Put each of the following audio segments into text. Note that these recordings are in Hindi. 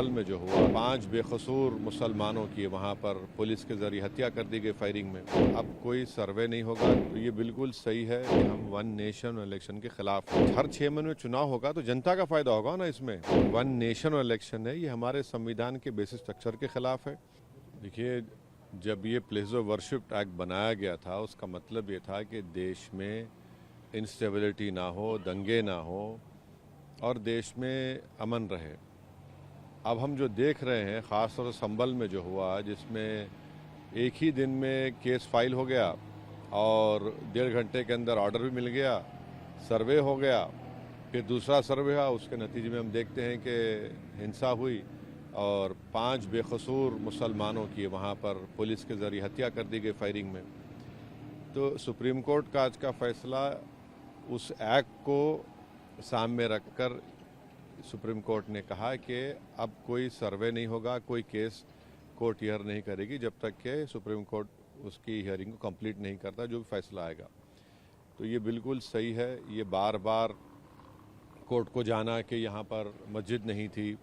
संभल में जो हुआ, 5 बेकसूर मुसलमानों की वहाँ पर पुलिस के जरिए हत्या कर दी गई फायरिंग में। अब कोई सर्वे नहीं होगा तो ये बिल्कुल सही है कि हम वन नेशन इलेक्शन के खिलाफ हैं। हर 6 महीने में चुनाव होगा तो जनता का फायदा होगा ना इसमें। वन नेशन इलेक्शन है, ये हमारे संविधान के बेसिक स्ट्रक्चर के खिलाफ है। देखिए, जब ये प्लेस ऑफ वर्शिप एक्ट बनाया गया था उसका मतलब ये था कि देश में इंस्टेबिलिटी ना हो, दंगे ना हो और देश में अमन रहे। अब हम जो देख रहे हैं ख़ास तौर से संभल में जो हुआ, जिसमें एक ही दिन में केस फाइल हो गया और 1.5 घंटे के अंदर ऑर्डर भी मिल गया, सर्वे हो गया, फिर दूसरा सर्वे हुआ, उसके नतीजे में हम देखते हैं कि हिंसा हुई और 5 बेकसूर मुसलमानों की वहाँ पर पुलिस के ज़रिए हत्या कर दी गई फायरिंग में। तो सुप्रीम कोर्ट का आज का फैसला उस एक्ट को सामने रखकर सुप्रीम कोर्ट ने कहा कि अब कोई सर्वे नहीं होगा, कोई केस कोर्ट हियर नहीं करेगी जब तक कि सुप्रीम कोर्ट उसकी हियरिंग को कंप्लीट नहीं करता, जो भी फैसला आएगा। तो ये बिल्कुल सही है। ये बार बार कोर्ट को जाना कि यहाँ पर मस्जिद नहीं थी,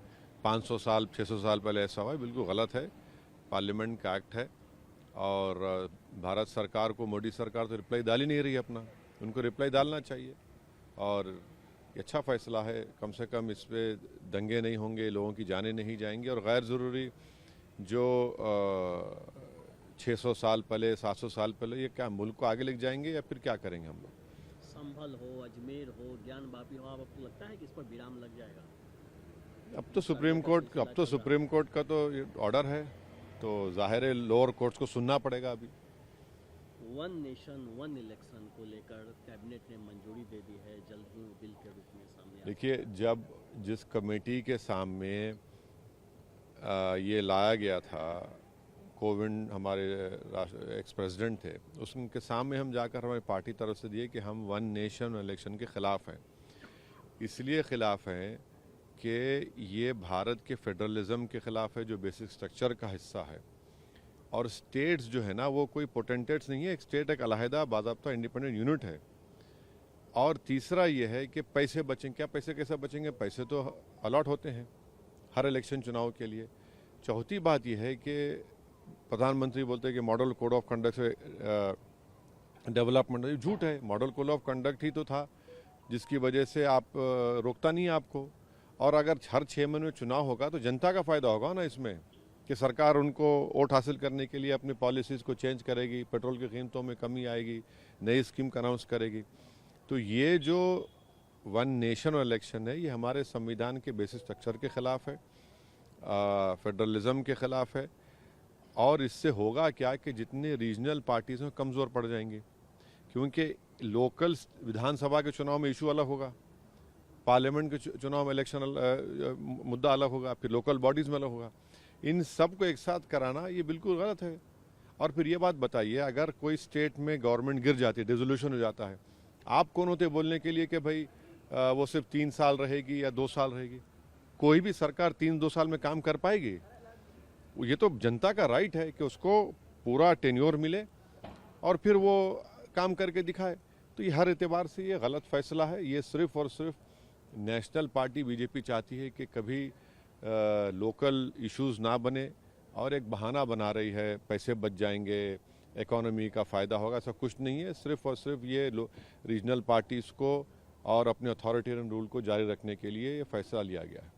500 साल 600 साल पहले ऐसा हुआ, बिल्कुल गलत है। पार्लियामेंट का एक्ट है और भारत सरकार को, मोदी सरकार तो रिप्लाई डाल ही नहीं रही है अपना, उनको रिप्लाई डालना चाहिए। और ये अच्छा फैसला है, कम से कम इस पर दंगे नहीं होंगे, लोगों की जानें नहीं जाएंगी और गैर ज़रूरी जो 600 साल पहले 700 साल पहले, ये क्या मुल्क को आगे लेके जाएंगे या फिर क्या करेंगे हम लोग? संभल हो, अजमेर हो, ज्ञान वापी हो, आपको लगता है कि इस पर विराम लग जाएगा? अब तो सुप्रीम कोर्ट का तो ऑर्डर है, तो जाहिर है लोअर कोर्ट्स को सुनना पड़ेगा। अभी वन नेशन वन इलेक्शन को लेकर कैबिनेट ने मंजूरी दे दी है, जल्द ही वो बिल के रूप में सामने देखिए, जब जिस कमेटी के सामने ये लाया गया था, कोविंद हमारे एक्स प्रेसिडेंट थे, उसके सामने हम जाकर हमारी पार्टी तरफ से दिए कि हम वन नेशन इलेक्शन के ख़िलाफ़ हैं। इसलिए ख़िलाफ़ हैं कि ये भारत के फेडरलिज्म के ख़िलाफ़ है, जो बेसिक स्ट्रक्चर का हिस्सा है। और स्टेट्स जो है ना, वो कोई पोटेंटेट्स नहीं है। एक स्टेट एक अलहदा बाज़ाब्ता इंडिपेंडेंट यूनिट है। और तीसरा ये है कि पैसे बचेंगे, क्या पैसे कैसे बचेंगे? पैसे तो अलॉट होते हैं हर इलेक्शन चुनाव के लिए। चौथी बात यह है कि प्रधानमंत्री बोलते हैं कि मॉडल कोड ऑफ कंडक्ट से डेवलपमेंट, ये झूठ है। मॉडल कोड ऑफ कंडक्ट ही तो था जिसकी वजह से आप रोकता नहीं है आपको। और अगर हर 6 महीने में चुनाव होगा तो जनता का फ़ायदा होगा ना इसमें, कि सरकार उनको वोट हासिल करने के लिए अपनी पॉलिसीज़ को चेंज करेगी, पेट्रोल की कीमतों में कमी आएगी, नई स्कीम का अनाउंस करेगी। तो ये जो वन नेशन इलेक्शन है, ये हमारे संविधान के बेसिक स्ट्रक्चर के ख़िलाफ़ है, फेडरलिज्म के ख़िलाफ़ है। और इससे होगा क्या कि जितने रीजनल पार्टीज़ हैं कमज़ोर पड़ जाएंगी, क्योंकि लोकल विधानसभा के चुनाव में इशू अलग होगा, पार्लियामेंट के चुनाव में इलेक्शन मुद्दा अलग होगा, फिर लोकल बॉडीज़ में अलग होगा। इन सब को एक साथ कराना ये बिल्कुल गलत है। और फिर ये बात बताइए, अगर कोई स्टेट में गवर्नमेंट गिर जाती है, डिसोल्यूशन हो जाता है, आप कौन होते बोलने के लिए कि भाई वो सिर्फ 3 साल रहेगी या 2 साल रहेगी? कोई भी सरकार 3-2 साल में काम कर पाएगी? ये तो जनता का राइट है कि उसको पूरा टेन्योर मिले और फिर वो काम करके दिखाए। तो ये हर एतबार से ये गलत फैसला है। ये सिर्फ और सिर्फ नेशनल पार्टी बीजेपी चाहती है कि कभी लोकल इश्यूज़ ना बने और एक बहाना बना रही है, पैसे बच जाएंगे, इकोनॉमी का फ़ायदा होगा। ऐसा कुछ नहीं है। सिर्फ और सिर्फ ये रीजनल पार्टीज़ को और अपने अथॉरिटेरियन रूल को जारी रखने के लिए ये फैसला लिया गया है।